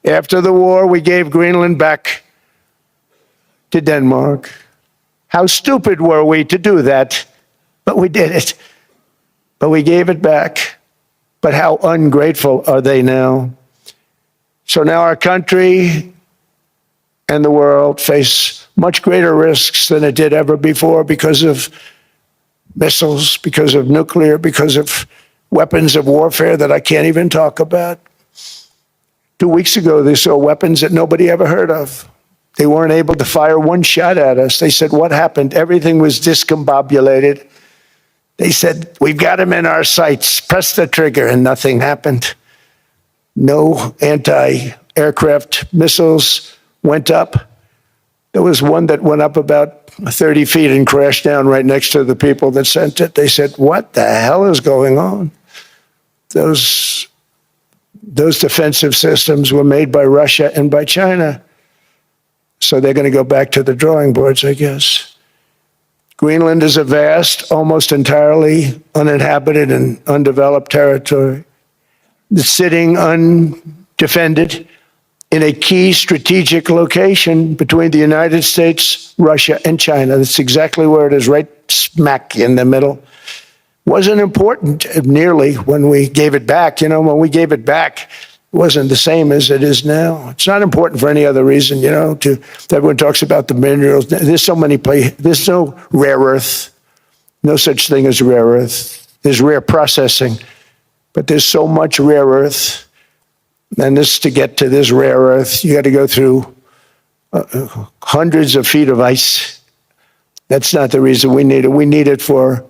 After the war, we gave Greenland back to Denmark. How stupid were we to do that? But we did it. But we gave it back. But how ungrateful are they now? So now our country and the world face much greater risks than it did ever before because of missiles, because of nuclear, because of weapons of warfare that I can't even talk about. 2 weeks ago, they saw weapons that nobody ever heard of. They weren't able to fire one shot at us. They said, what happened? Everything was discombobulated. They said, we've got them in our sights. Press the trigger, and nothing happened. No anti-aircraft missiles went up. There was one that went up about 30 feet and crashed down right next to the people that sent it. They said, what the hell is going on? Those defensive systems were made by Russia and by China. So they're going to go back to the drawing boards, I guess. Greenland is a vast, almost entirely uninhabited and undeveloped territory. It's sitting undefended in a key strategic location between the United States, Russia, and China. That's exactly where it is, right smack in the middle. Wasn't important nearly when we gave it back. You know, when we gave it back, it wasn't the same as it is now. It's not important for any other reason, you know, everyone talks about the minerals. There's so many places. There's no rare earth, no such thing as rare earth. There's rare processing, but there's so much rare earth. And this, to get to this rare earth, you got to go through hundreds of feet of ice. That's not the reason we need it. We need it for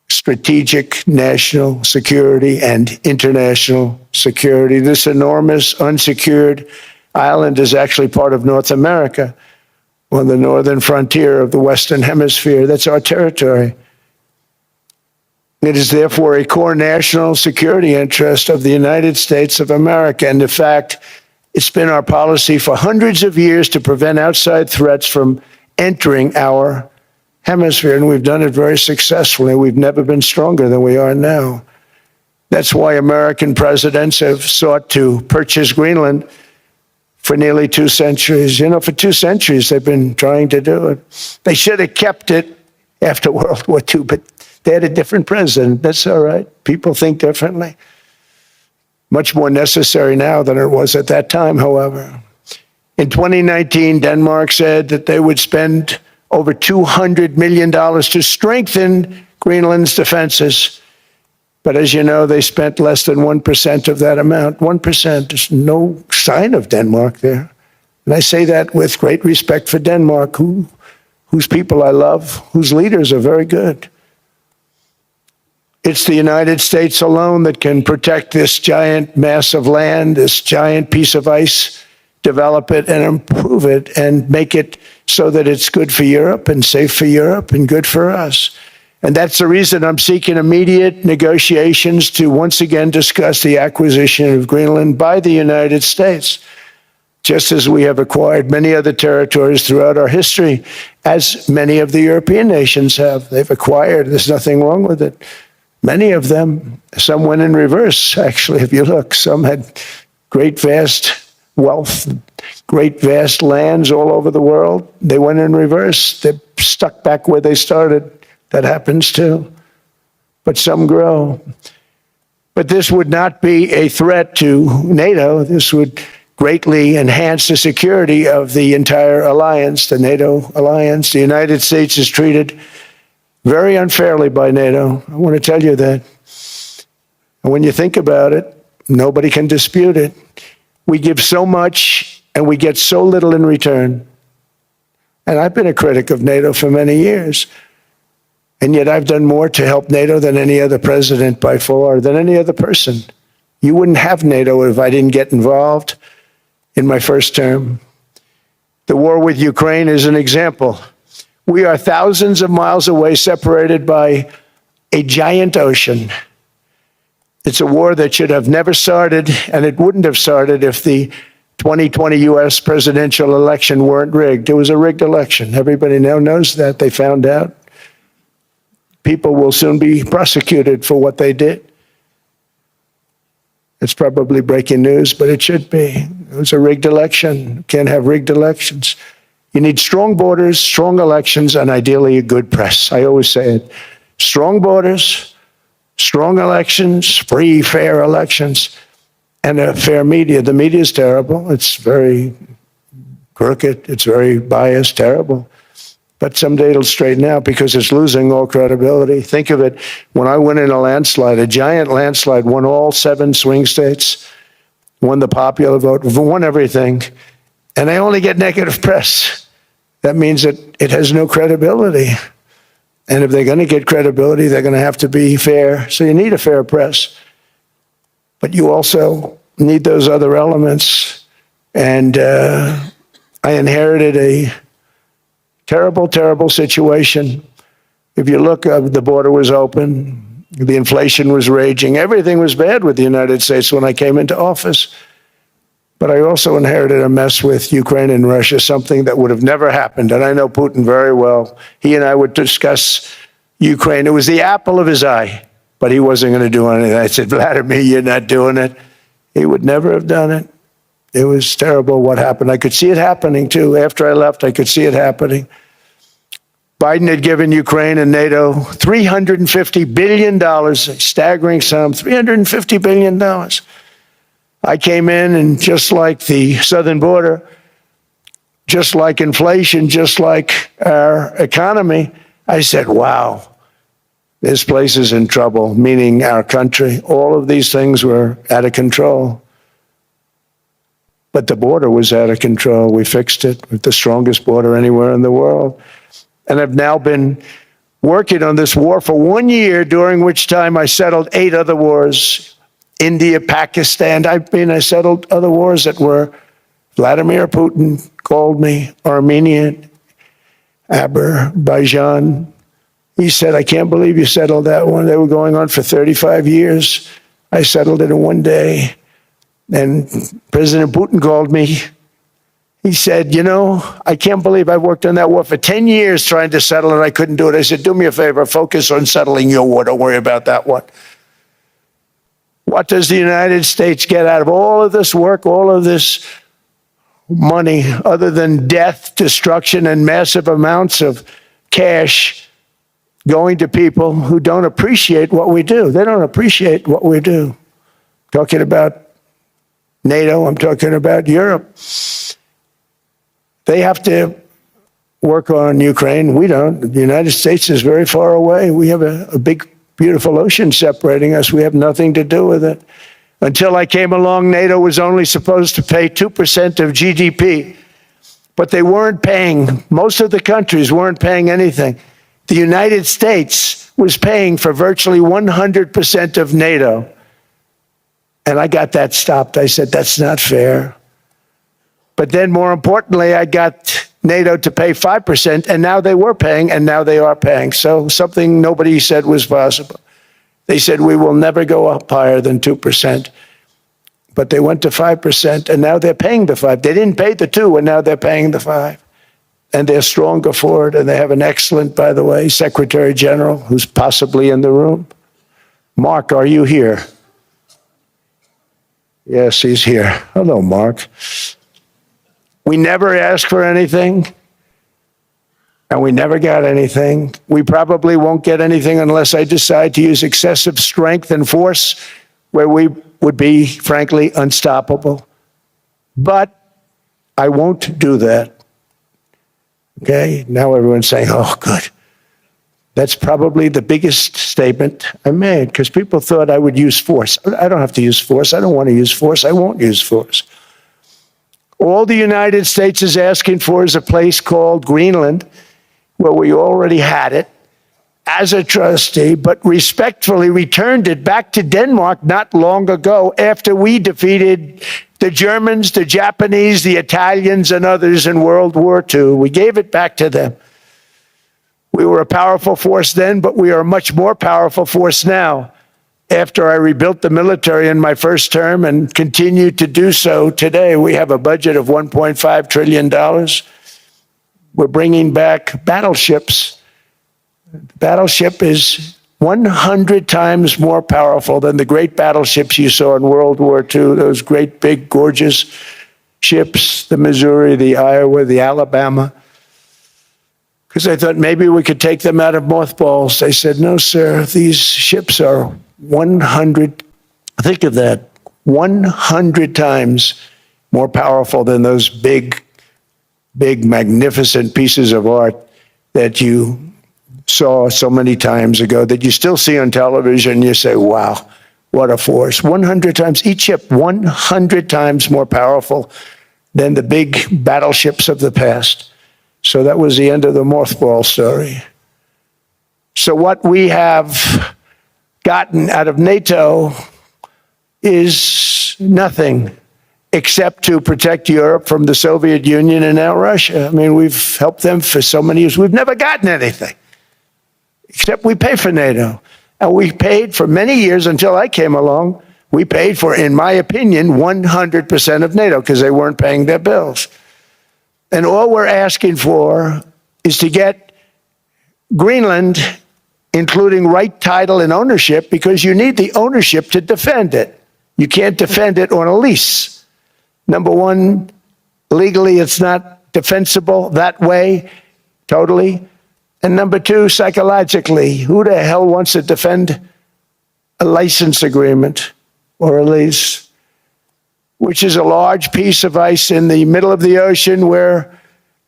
strategic national security and international security. This enormous unsecured island is actually part of North America, on the northern frontier of the Western Hemisphere. That's our territory. It is therefore a core national security interest of the United States of America. And in fact, it's been our policy for hundreds of years to prevent outside threats from entering our hemisphere, and we've done it very successfully. We've never been stronger than we are now. That's why American presidents have sought to purchase Greenland for nearly 2 centuries. You know, for 2 centuries, they've been trying to do it. They should have kept it after World War II, but they had a different president. That's all right. People think differently. Much more necessary now than it was at that time, however. In 2019, Denmark said that they would spend over $200 million to strengthen Greenland's defenses. But as you know, they spent less than 1% of that amount. 1%. There's no sign of Denmark there. And I say that with great respect for Denmark, whose people I love, whose leaders are very good. It's the United States alone that can protect this giant mass of land, this giant piece of ice, develop it and improve it and make it so that it's good for Europe and safe for Europe and good for us. And that's the reason I'm seeking immediate negotiations to once again discuss the acquisition of Greenland by the United States, just as we have acquired many other territories throughout our history, as many of the European nations have. They've acquired, there's nothing wrong with it. Many of them, some went in reverse, actually, if you look. Some had great, vast wealth, great, vast lands all over the world. They went in reverse. They're stuck back where they started. That happens too. But some grow. But this would not be a threat to NATO. This would greatly enhance the security of the entire alliance, the NATO alliance. The United States is treated very unfairly by NATO. I want to tell you that. And when you think about it, nobody can dispute it. We give so much and we get so little in return. And I've been a critic of NATO for many years. And yet I've done more to help NATO than any other president by far, than any other person. You wouldn't have NATO if I didn't get involved in my first term. The war with Ukraine is an example. We are thousands of miles away, separated by a giant ocean. It's a war that should have never started, and it wouldn't have started if the 2020 U.S. presidential election weren't rigged. It was a rigged election. Everybody now knows that. They found out. People will soon be prosecuted for what they did. It's probably breaking news, but it should be. It was a rigged election. Can't have rigged elections. You need strong borders, strong elections, and ideally a good press. I always say it. Strong borders, strong elections, free, fair elections, and a fair media. The media is terrible. It's very crooked. It's very biased, terrible. But someday it'll straighten out because it's losing all credibility. Think of it. When I went in a landslide, a giant landslide, won all 7 swing states, won the popular vote, won everything, and I only get negative press. That means that it has no credibility. And if they're going to get credibility, they're going to have to be fair. So you need a fair press. But you also need those other elements. And I inherited a terrible, terrible situation. If you look, the border was open. The inflation was raging. Everything was bad with the United States when I came into office. But I also inherited a mess with Ukraine and Russia, something that would have never happened. And I know Putin very well. He and I would discuss Ukraine. It was the apple of his eye, but he wasn't going to do anything. I said, Vladimir, you're not doing it. He would never have done it. It was terrible what happened. I could see it happening, too. After I left, I could see it happening. Biden had given Ukraine and NATO $350 billion, a staggering sum, $350 billion. I came in, and just like the southern border, just like inflation, just like our economy, I said, wow, this place is in trouble, meaning our country. All of these things were out of control. But the border was out of control. We fixed it with the strongest border anywhere in the world. And I've now been working on this war for 1 year, during which time I settled 8 other wars. India, Pakistan. I settled other wars that were Vladimir Putin called me, Armenia, Azerbaijan. He said, I can't believe you settled that one. They were going on for 35 years. I settled it in 1 day. And President Putin called me. He said, you know, I can't believe I worked on that war for 10 years trying to settle it. I couldn't do it. I said, do me a favor, focus on settling your war. Don't worry about that one. What does the United States get out of all of this work, all of this money, other than death, destruction, and massive amounts of cash going to people who don't appreciate what we do? They don't appreciate what we do. I'm talking about NATO, I'm talking about Europe. They have to work on Ukraine. We don't. The United States is very far away. We have a big, beautiful ocean separating us. We have nothing to do with it. Until I came along, NATO was only supposed to pay 2% of GDP, but they weren't paying. Most of the countries weren't paying anything. The United States was paying for virtually 100% of NATO. And I got that stopped. I said, that's not fair. But then more importantly, I got NATO to pay 5%, and now they were paying, and now they are paying. So something nobody said was possible. They said, we will never go up higher than 2%. But they went to 5%, and now they're paying the 5. They didn't pay the 2, and now they're paying the 5. And they're stronger for it, and they have an excellent, by the way, Secretary General, who's possibly in the room. Mark, are you here? Yes, he's here. Hello, Mark. We never asked for anything, and we never got anything. We probably won't get anything unless I decide to use excessive strength and force, where we would be, frankly, unstoppable. But I won't do that. Okay? Now everyone's saying, oh, good. That's probably the biggest statement I made, because people thought I would use force. I don't have to use force. I don't want to use force. I won't use force. All the United States is asking for is a place called Greenland, where we already had it as a trustee, but respectfully returned it back to Denmark not long ago, after we defeated the Germans, the Japanese, the Italians, and others in World War II. We gave it back to them. We were a powerful force then, but we are a much more powerful force now, after I rebuilt the military in my first term and continue to do so today. We have a budget of $1.5 trillion. We're bringing back battleships. The battleship is 100 times more powerful than the great battleships you saw in World War II, those great, big, gorgeous ships, the Missouri, the Iowa, the Alabama, because I thought maybe we could take them out of mothballs. They said, no, sir, these ships are 100, think of that, 100 times more powerful than those big, magnificent pieces of art that you saw so many times ago, that you still see on television. You say, wow, what a force. 100 times, each ship 100 times more powerful than the big battleships of the past. So that was the end of the mothball story. So what we have gotten out of NATO is nothing except to protect Europe from the Soviet Union and now Russia. I mean, we've helped them for so many years. We've never gotten anything, except we pay for NATO. And we paid for many years until I came along. We paid for, in my opinion, 100% of NATO because they weren't paying their bills. And all we're asking for is to get Greenland, including right title and ownership, because you need the ownership to defend it. You can't defend it on a lease. Number one, legally, it's not defensible that way, totally. And number two, psychologically, who the hell wants to defend a license agreement or a lease, which is a large piece of ice in the middle of the ocean where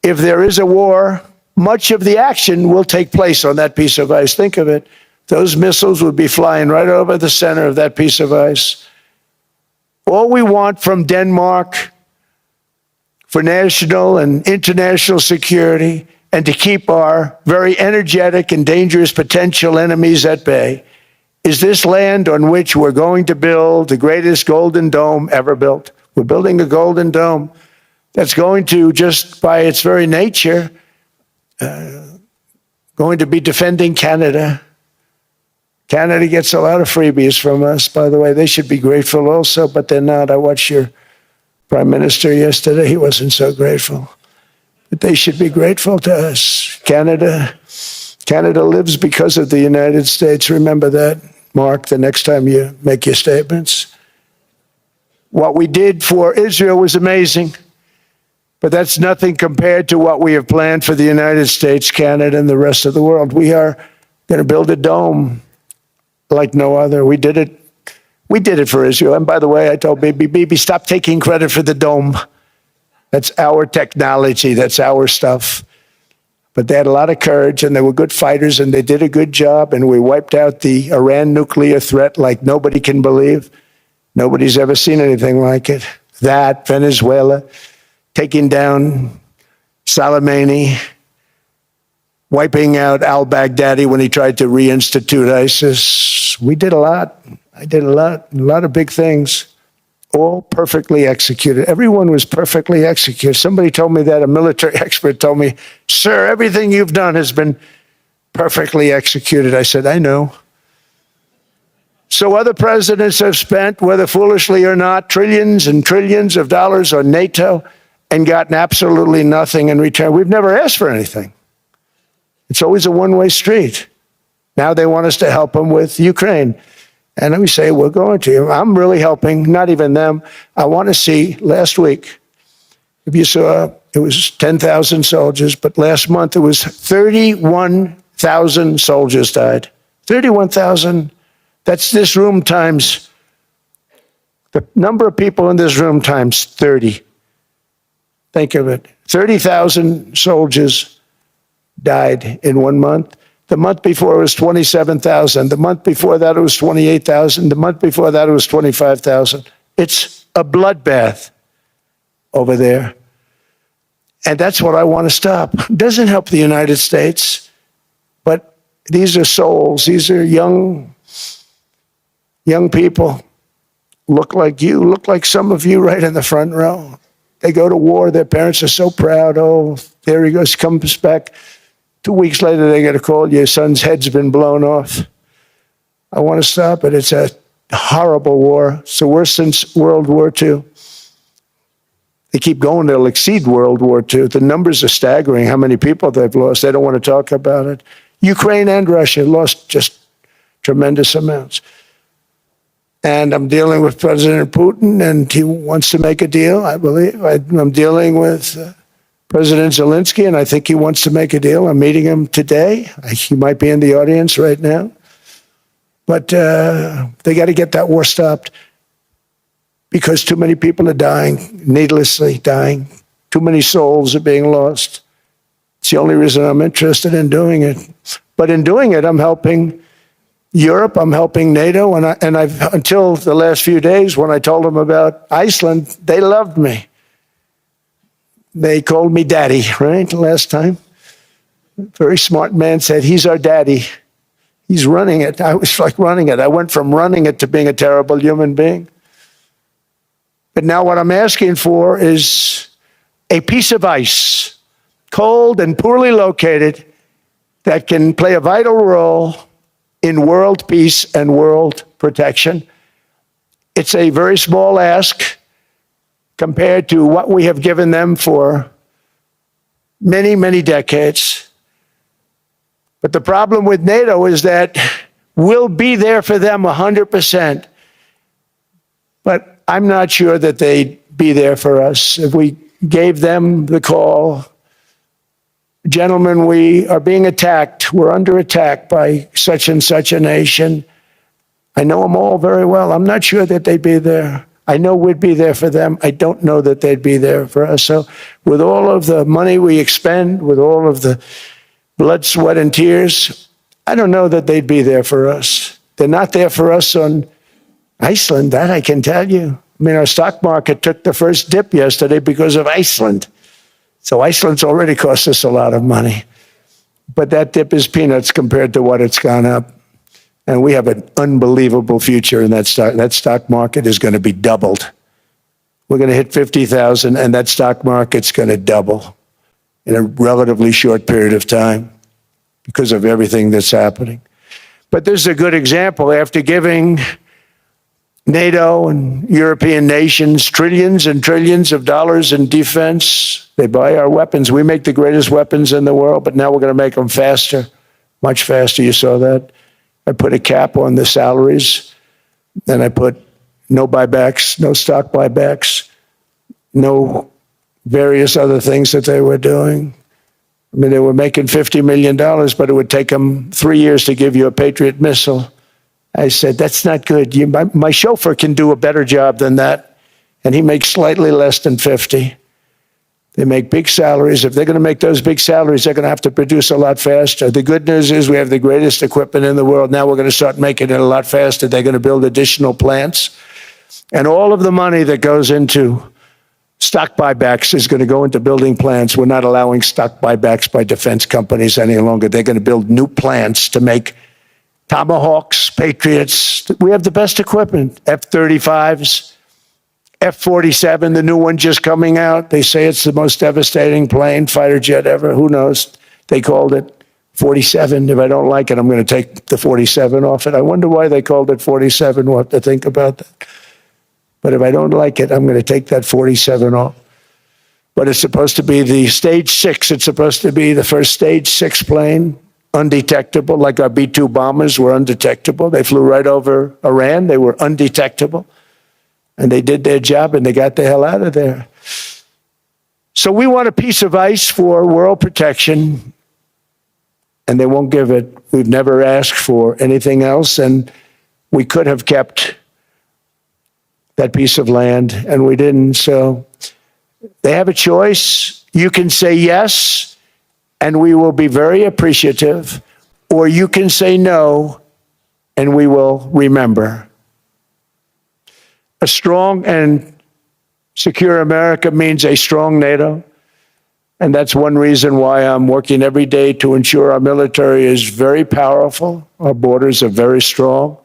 if there is a war, much of the action will take place on that piece of ice. Think of it. Those missiles would be flying right over the center of that piece of ice. All we want from Denmark for national and international security and to keep our very energetic and dangerous potential enemies at bay is this land on which we're going to build the greatest golden dome ever built. We're building a golden dome that's going to, just by its very nature, going to be defending Canada. Canada gets a lot of freebies from us, by the way. They should be grateful also, but they're not. I watched your prime minister yesterday. He wasn't so grateful. But they should be grateful to us. Canada lives because of the United States. Remember that, Mark, the next time you make your statements. What we did for Israel was amazing, but that's nothing compared to what we have planned for the United States, Canada, and the rest of the world. We are going to build a dome like no other. We did it for Israel. And by the way, I told Bibi, stop taking credit for the dome. That's our technology. That's our stuff. But they had a lot of courage, and they were good fighters, and they did a good job, and we wiped out the Iran nuclear threat like nobody can believe. Nobody's ever seen anything like it. That, Venezuela, taking down Soleimani, wiping out al-Baghdadi when he tried to reinstitute ISIS. We did a lot. I did a lot of big things, all perfectly executed. Everyone was perfectly executed. Somebody told me that, a military expert told me, sir, everything you've done has been perfectly executed. I said, I know. So other presidents have spent, whether foolishly or not, trillions and trillions of dollars on NATO and gotten absolutely nothing in return. We've never asked for anything. It's always a one-way street. Now they want us to help them with Ukraine. And we say, we're going to. I'm really helping, not even them. I want to see, last week, if you saw, it was 10,000 soldiers, but last month it was 31,000 soldiers died. 31,000. That's this room times, the number of people in this room times 30. Think of it. 30,000 soldiers died in 1 month. The month before it was 27,000. The month before that it was 28,000. The month before that it was 25,000. It's a bloodbath over there. And that's what I want to stop. It doesn't help the United States, but these are souls. These are young people. Look like you, look like some of you right in the front row. They go to war. Their parents are so proud. Oh, there he goes, comes back. 2 weeks later, they get a call, your son's head's been blown off. I want to stop it. It's a horrible war. It's the worst since World War II. They keep going, they'll exceed World War II. The numbers are staggering, how many people they've lost. They don't want to talk about it. Ukraine and Russia lost just tremendous amounts. And I'm dealing with President Putin, and he wants to make a deal, I believe. I'm dealing with President Zelensky, and I think he wants to make a deal. I'm meeting him today. He might be in the audience right now. But they got to get that war stopped because too many people are dying, needlessly dying. Too many souls are being lost. It's the only reason I'm interested in doing it. But in doing it, I'm helping Europe, I'm helping NATO, and I've until the last few days when I told them about Iceland, they loved me. They called me daddy, right, last time. A very smart man said, he's our daddy. He's running it. I was like running it. I went from running it to being a terrible human being. But now what I'm asking for is a piece of ice, cold and poorly located, that can play a vital role in world peace and world protection. It's a very small ask compared to what we have given them for many, many decades. But the problem with NATO is that we'll be there for them 100%. But I'm not sure that they'd be there for us. If we gave them the call, gentlemen, we are being attacked. We're under attack by such and such a nation. I know them all very well. I'm not sure that they'd be there. I know we'd be there for them. I don't know that they'd be there for us. So with all of the money we expend, with all of the blood, sweat, and tears, I don't know that they'd be there for us. They're not there for us on Iceland, that I can tell you. I mean, our stock market took the first dip yesterday because of Iceland. So Iceland's already cost us a lot of money. But that dip is peanuts compared to what it's gone up. And we have an unbelievable future in that stock. That stock market is going to be doubled. We're going to hit 50,000, and that stock market's going to double in a relatively short period of time because of everything that's happening. But this is a good example. After giving NATO and European nations trillions and trillions of dollars in defense, they buy our weapons. We make the greatest weapons in the world, but now we're going to make them faster, much faster. You saw that. I put a cap on the salaries, and I put no buybacks, no stock buybacks, no various other things that they were doing. I mean, they were making $50 million, but it would take them 3 years to give you a Patriot missile. I said, that's not good. My chauffeur can do a better job than that, and he makes slightly less than 50. They make big salaries. If they're going to make those big salaries, they're going to have to produce a lot faster. The good news is we have the greatest equipment in the world. Now we're going to start making it a lot faster. They're going to build additional plants. And all of the money that goes into stock buybacks is going to go into building plants. We're not allowing stock buybacks by defense companies any longer. They're going to build new plants to make Tomahawks, Patriots. We have the best equipment, F-35s, F-47, the new one just coming out. They say it's the most devastating plane, fighter jet ever. Who knows? They called it 47. If I don't like it, I'm going to take the 47 off it. I wonder why they called it 47. We'll have to think about that. But if I don't like it, I'm going to take that 47 off. But it's supposed to be the stage 6. It's supposed to be the first stage 6 plane, undetectable, like our B-2 bombers were undetectable. They flew right over Iran. They were undetectable. And they did their job, and they got the hell out of there. So we want a piece of ice for world protection, and they won't give it. We've never asked for anything else, and we could have kept that piece of land, and we didn't. So they have a choice. You can say yes, and we will be very appreciative, or you can say no, and we will remember. A strong and secure America means a strong NATO, and that's one reason why I'm working every day to ensure our military is very powerful, our borders are very strong,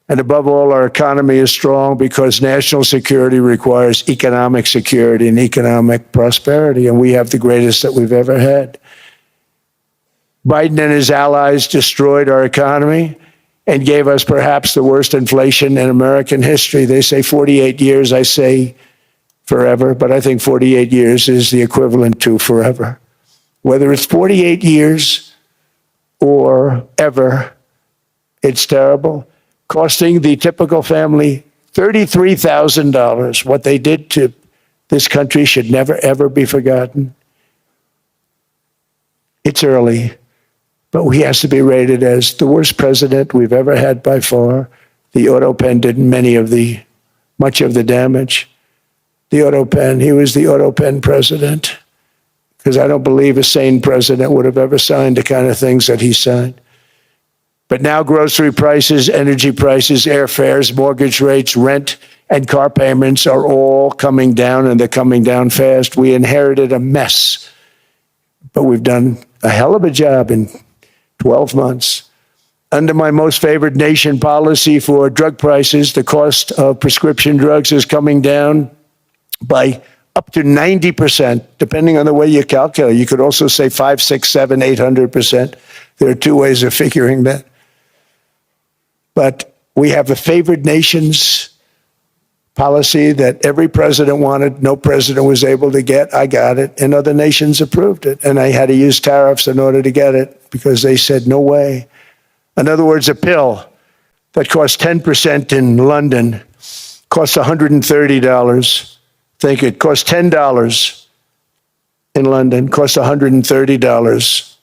and above all, our economy is strong because national security requires economic security and economic prosperity, and we have the greatest that we've ever had. Biden and his allies destroyed our economy and gave us perhaps the worst inflation in American history. They say 48 years, I say forever, but I think 48 years is the equivalent to forever. Whether it's 48 years or ever, it's terrible. costing the typical family $33,000. What they did to this country should never, ever be forgotten. It's early, but he has to be rated as the worst president we've ever had by far. The auto pen did much of the damage. The auto pen, he was the auto pen president, because I don't believe a sane president would have ever signed the kind of things that he signed. But now grocery prices, energy prices, airfares, mortgage rates, rent, and car payments are all coming down, and they're coming down fast. We inherited a mess, but we've done a hell of a job in 12 months. Under my most favored nation policy for drug prices, the cost of prescription drugs is coming down by up to 90%, depending on the way you calculate. You could also say 5, 6, 7, 800%. There are two ways of figuring that. But we have a favored nations policy that every president wanted, no president was able to get. I got it, and other nations approved it. And I had to use tariffs in order to get it because they said, no way. In other words, a pill that costs 10% in London costs $130. Think it costs $10 in London, costs $130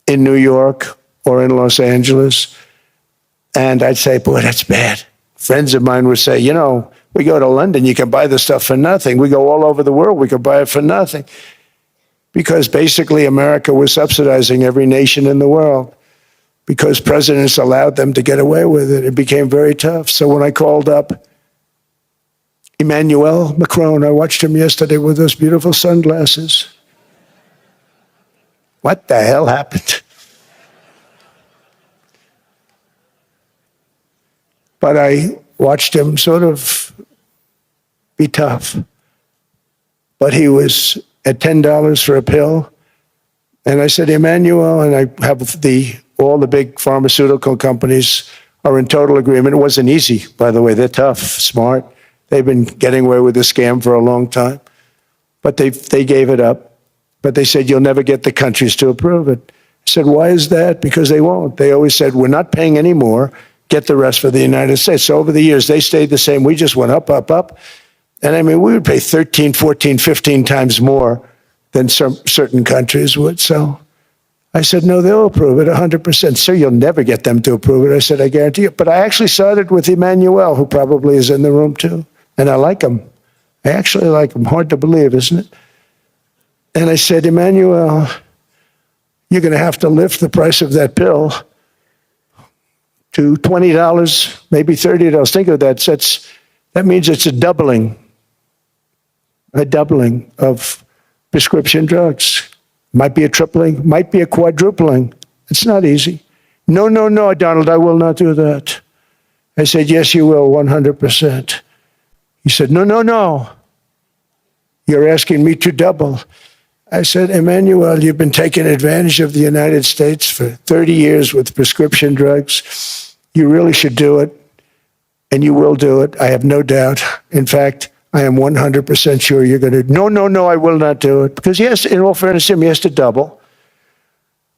in New York or in Los Angeles. And I'd say, boy, that's bad. Friends of mine would say, you know, we go to London, you can buy the stuff for nothing. We go all over the world, we can buy it for nothing. Because basically America was subsidizing every nation in the world. Because presidents allowed them to get away with it. It became very tough. So when I called up Emmanuel Macron, I watched him yesterday with those beautiful sunglasses. What the hell happened? But I watched him sort of be tough. But he was at $10 for a pill. And I said, Emmanuel, and I have all the big pharmaceutical companies are in total agreement. It wasn't easy, by the way. They're tough, smart. They've been getting away with the scam for a long time. But they gave it up. But they said, you'll never get the countries to approve it. I said, why is that? Because they won't. They always said, we're not paying any more. Get the rest for the United States. So over the years, they stayed the same. We just went up, up, up. And I mean, we would pay 13, 14, 15 times more than some certain countries would. So I said, no, they'll approve it 100%. Sir, you'll never get them to approve it. I said, I guarantee you. But I actually started with Emmanuel, who probably is in the room too. And I like him. I actually like him. Hard to believe, isn't it? And I said, Emmanuel, you're going to have to lift the price of that pill to $20, maybe $30. Think of that. That means it's a doubling of prescription drugs. Might be a tripling, might be a quadrupling. It's not easy. No, no, no, Donald, I will not do that. I said, yes, you will, 100%. He said, no, no, no. You're asking me to double. I said, Emmanuel, you've been taking advantage of the United States for 30 years with prescription drugs. You really should do it, and you will do it. I have no doubt. In fact, I am 100% sure you're going to. No, no, no, I will not do it. Because yes, in all fairness to him, he has to double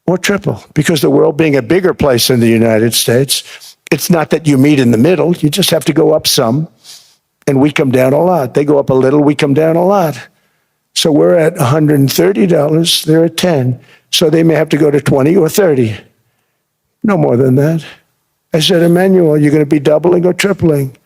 or triple. Because the world being a bigger place than the United States, it's not that you meet in the middle. You just have to go up some, and we come down a lot. They go up a little, we come down a lot. So we're at $130, they're at 10. So they may have to go to 20 or 30. No more than that. I said, Emmanuel, you're going to be doubling or tripling?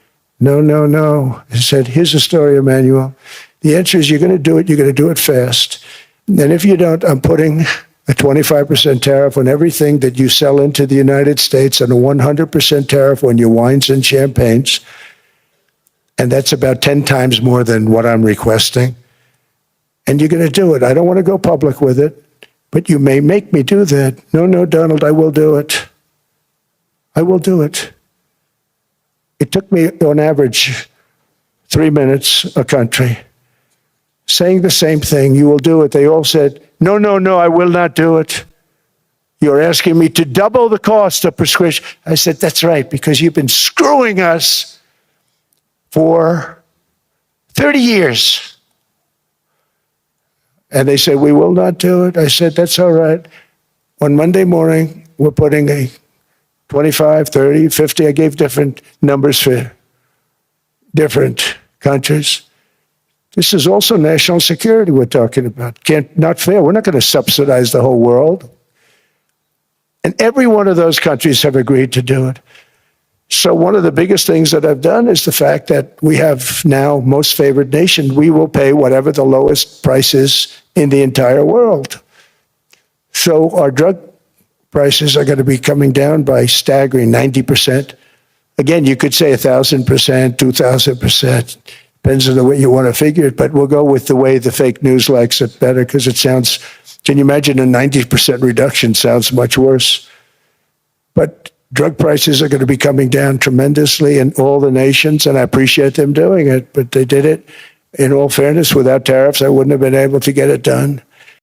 No, no, no. I said, here's the story, Emmanuel. The answer is you're going to do it. You're going to do it fast. And if you don't, I'm putting a 25% tariff on everything that you sell into the United States and a 100% tariff on your wines and champagnes. And that's about 10 times more than what I'm requesting. And you're going to do it. I don't want to go public with it, but you may make me do that. No, no, Donald, I will do it. I will do it. It took me, on average, 3 minutes a country, saying the same thing. You will do it. They all said, no, no, no, I will not do it. You're asking me to double the cost of prescription. I said, that's right, because you've been screwing us for 30 years. And they said, we will not do it. I said, that's all right. On Monday morning, we're putting a 25, 30, 50. I gave different numbers for different countries. This is also national security we're talking about. Not fair. We're not going to subsidize the whole world. And every one of those countries have agreed to do it. So one of the biggest things that I've done is the fact that we have now most favored nation. We will pay whatever the lowest price is in the entire world. So our drug prices are going to be coming down by staggering 90%. Again, you could say 1,000%, 2,000%. Depends on the way you want to figure it, but we'll go with the way the fake news likes it better because it sounds, can you imagine a 90% reduction sounds much worse. But drug prices are going to be coming down tremendously in all the nations, and I appreciate them doing it, but they did it, in all fairness, without tariffs, I wouldn't have been able to get it done.